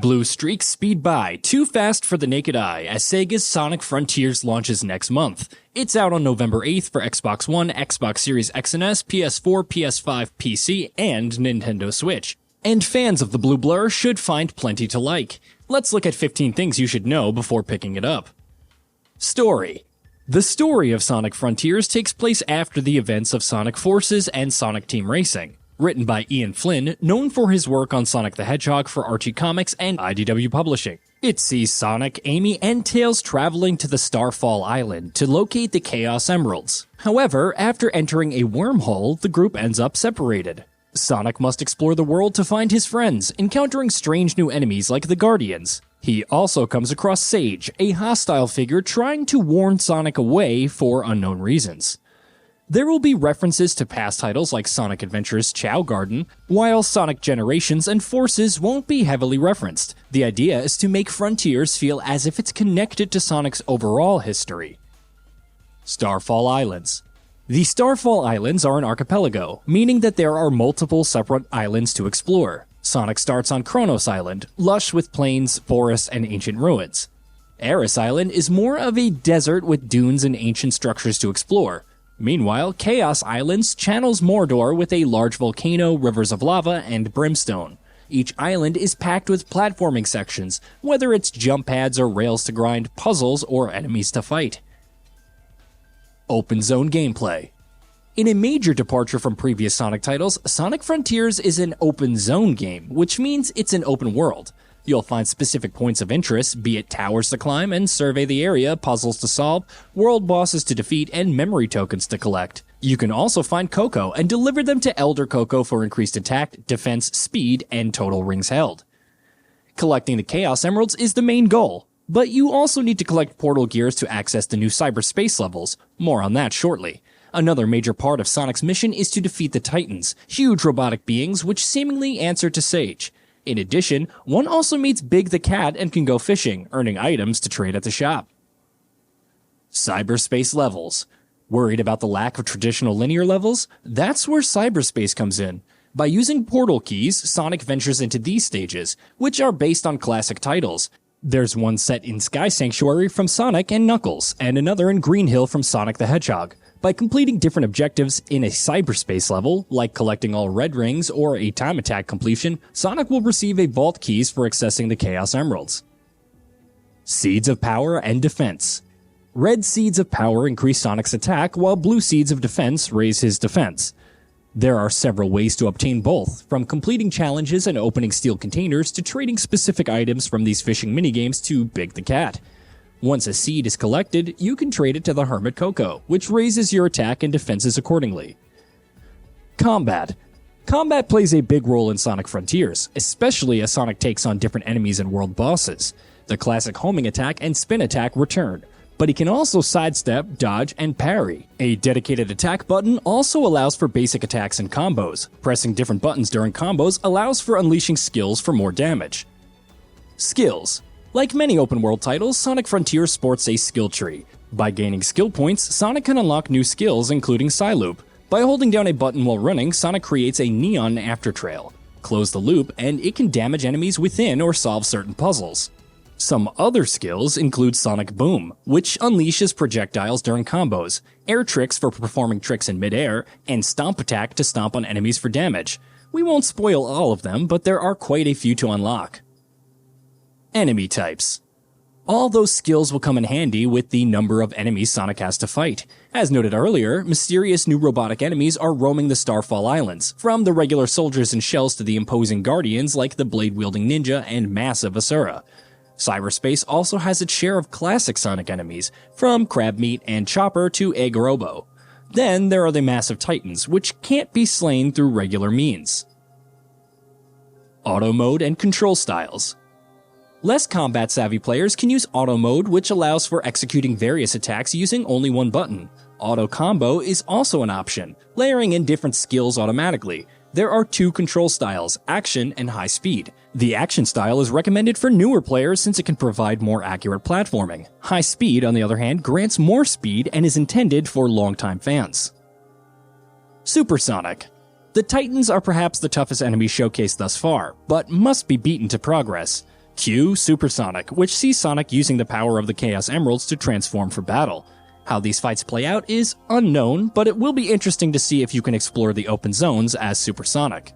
Blue streaks speed by, too fast for the naked eye, as Sega's Sonic Frontiers launches next month. It's out on November 8th for Xbox One, Xbox Series X and S, PS4, PS5, PC, and Nintendo Switch. And fans of the blue blur should find plenty to like. Let's look at 15 things you should know before picking it up. Story. The story of Sonic Frontiers takes place after the events of Sonic Forces and Sonic Team Racing. Written by Ian Flynn, known for his work on Sonic the Hedgehog for Archie Comics and IDW Publishing. It sees Sonic, Amy, and Tails traveling to the Starfall Island to locate the Chaos Emeralds. However, after entering a wormhole, the group ends up separated. Sonic must explore the world to find his friends, encountering strange new enemies like the Guardians. He also comes across Sage, a hostile figure trying to warn Sonic away for unknown reasons. There will be references to past titles like Sonic Adventure's Chow Garden, while Sonic Generations and Forces won't be heavily referenced. The idea is to make Frontiers feel as if it's connected to Sonic's overall history. Starfall Islands. The Starfall Islands are an archipelago, meaning that there are multiple separate islands to explore. Sonic starts on Kronos Island, lush with plains, forests, and ancient ruins. Aris Island is more of a desert with dunes and ancient structures to explore. Meanwhile, Chaos Islands channels Mordor with a large volcano, rivers of lava, and brimstone. Each island is packed with platforming sections, whether it's jump pads or rails to grind, puzzles, or enemies to fight. Open zone gameplay. In a major departure from previous Sonic titles, Sonic Frontiers is an open zone game, which means it's an open world. You'll find specific points of interest, be it towers to climb and survey the area, puzzles to solve, world bosses to defeat, and memory tokens to collect. You can also find Coco and deliver them to Elder Coco for increased attack, defense, speed, and total rings held. Collecting the Chaos Emeralds is the main goal, but you also need to collect portal gears to access the new cyberspace levels. More on that shortly. Another major part of Sonic's mission is to defeat the Titans, huge robotic beings which seemingly answer to Sage. In addition, one also meets Big the Cat and can go fishing, earning items to trade at the shop. Cyberspace levels. Worried about the lack of traditional linear levels? That's where cyberspace comes in. By using portal keys, Sonic ventures into these stages, which are based on classic titles. There's one set in Sky Sanctuary from Sonic and Knuckles, and another in Green Hill from Sonic the Hedgehog. By completing different objectives in a cyberspace level, like collecting all red rings or a time attack completion, Sonic will receive a vault keys for accessing the Chaos Emeralds. Seeds of Power and Defense. Red Seeds of Power increase Sonic's attack, while blue Seeds of Defense raise his defense. There are several ways to obtain both, from completing challenges and opening steel containers to trading specific items from these fishing minigames to Big the Cat. Once a seed is collected, you can trade it to the Hermit Coco, which raises your attack and defenses accordingly. Combat. Combat plays a big role in Sonic Frontiers, especially as Sonic takes on different enemies and world bosses. The classic homing attack and spin attack return, but he can also sidestep, dodge, and parry. A dedicated attack button also allows for basic attacks and combos. Pressing different buttons during combos allows for unleashing skills for more damage. Skills. Like many open-world titles, Sonic Frontiers sports a skill tree. By gaining skill points, Sonic can unlock new skills, including Psyloop. By holding down a button while running, Sonic creates a neon aftertrail. Close the loop, and it can damage enemies within or solve certain puzzles. Some other skills include Sonic Boom, which unleashes projectiles during combos, air tricks for performing tricks in midair, and Stomp Attack to stomp on enemies for damage. We won't spoil all of them, but there are quite a few to unlock. Enemy types. All those skills will come in handy with the number of enemies Sonic has to fight. As noted earlier, mysterious new robotic enemies are roaming the Starfall Islands, from the regular soldiers and shells to the imposing guardians like the blade-wielding ninja and massive Asura. Cyberspace also has its share of classic Sonic enemies, from Crabmeat and Chopper to Egg Robo. Then there are the massive Titans, which can't be slain through regular means. Auto mode and control styles. Less combat-savvy players can use Auto Mode, which allows for executing various attacks using only one button. Auto Combo is also an option, layering in different skills automatically. There are two control styles, Action and High Speed. The Action style is recommended for newer players since it can provide more accurate platforming. High Speed, on the other hand, grants more speed and is intended for longtime fans. Supersonic. The Titans are perhaps the toughest enemy showcased thus far, but must be beaten to progress. Q Supersonic, which sees Sonic using the power of the Chaos Emeralds to transform for battle. How these fights play out is unknown, but it will be interesting to see if you can explore the open zones as Supersonic.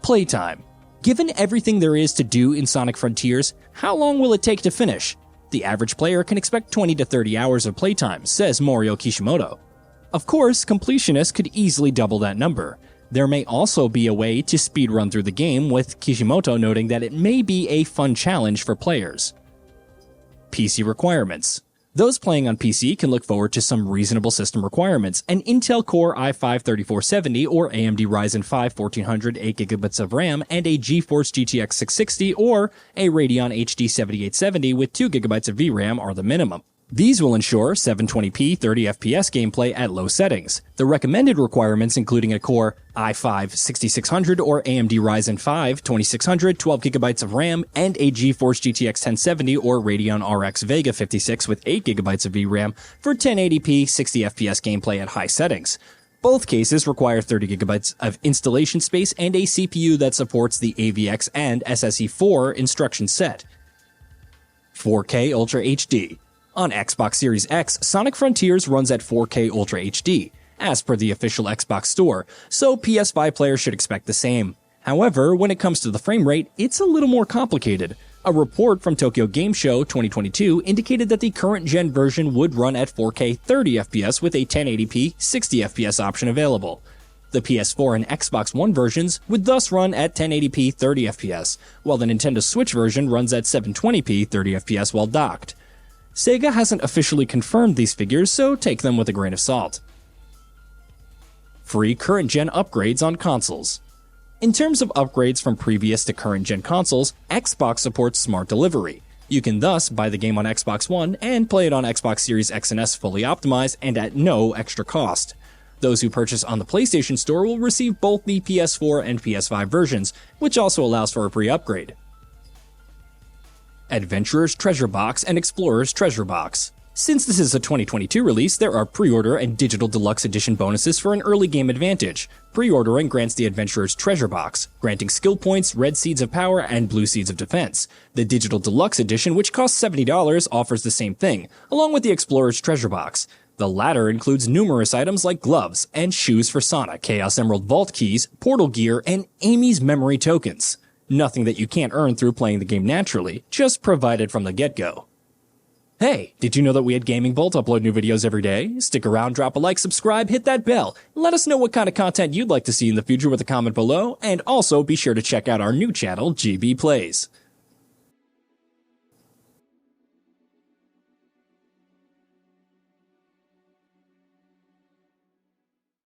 Playtime. Given everything there is to do in Sonic Frontiers, how long will it take to finish? The average player can expect 20 to 30 hours of playtime, says Mario Kishimoto. Of course, completionists could easily double that number. There may also be a way to speedrun through the game, with Kishimoto noting that it may be a fun challenge for players. PC requirements. Those playing on PC can look forward to some reasonable system requirements: an Intel Core i5-3470 or AMD Ryzen 5 1400 8GB of RAM and a GeForce GTX 660 or a Radeon HD 7870 with 2GB of VRAM are the minimum. These will ensure 720p 30fps gameplay at low settings. The recommended requirements including a Core i5-6600 or AMD Ryzen 5 2600 12GB of RAM and a GeForce GTX 1070 or Radeon RX Vega 56 with 8GB of VRAM for 1080p 60fps gameplay at high settings. Both cases require 30GB of installation space and a CPU that supports the AVX and SSE4 instruction set. 4K Ultra HD. On Xbox Series X, Sonic Frontiers runs at 4K Ultra HD, as per the official Xbox store, so PS5 players should expect the same. However, when it comes to the frame rate, it's a little more complicated. A report from Tokyo Game Show 2022 indicated that the current gen version would run at 4K 30fps with a 1080p 60fps option available. The PS4 and Xbox One versions would thus run at 1080p 30fps, while the Nintendo Switch version runs at 720p 30fps while docked. Sega hasn't officially confirmed these figures, so take them with a grain of salt. Free current-gen upgrades on consoles. In terms of upgrades from previous to current-gen consoles, Xbox supports Smart Delivery. You can thus buy the game on Xbox One and play it on Xbox Series X and S fully optimized and at no extra cost. Those who purchase on the PlayStation Store will receive both the PS4 and PS5 versions, which also allows for a pre-upgrade. Adventurer's Treasure Box and Explorer's Treasure Box. Since this is a 2022 release, there are pre-order and digital deluxe edition bonuses for an early game advantage. Pre-ordering grants the Adventurer's Treasure Box, granting skill points, red seeds of power, and blue seeds of defense. The digital deluxe edition, which costs $70, offers the same thing, along with the Explorer's Treasure Box. The latter includes numerous items like gloves and shoes for Sonic, Chaos Emerald Vault keys, portal gear, and Amy's memory tokens. Nothing that you can't earn through playing the game naturally, just provided from the get-go. Hey, did you know that we at Gaming Bolt upload new videos every day? Stick around, drop a like, subscribe, hit that bell. Let us know what kind of content you'd like to see in the future with a comment below, and also be sure to check out our new channel, GB Plays.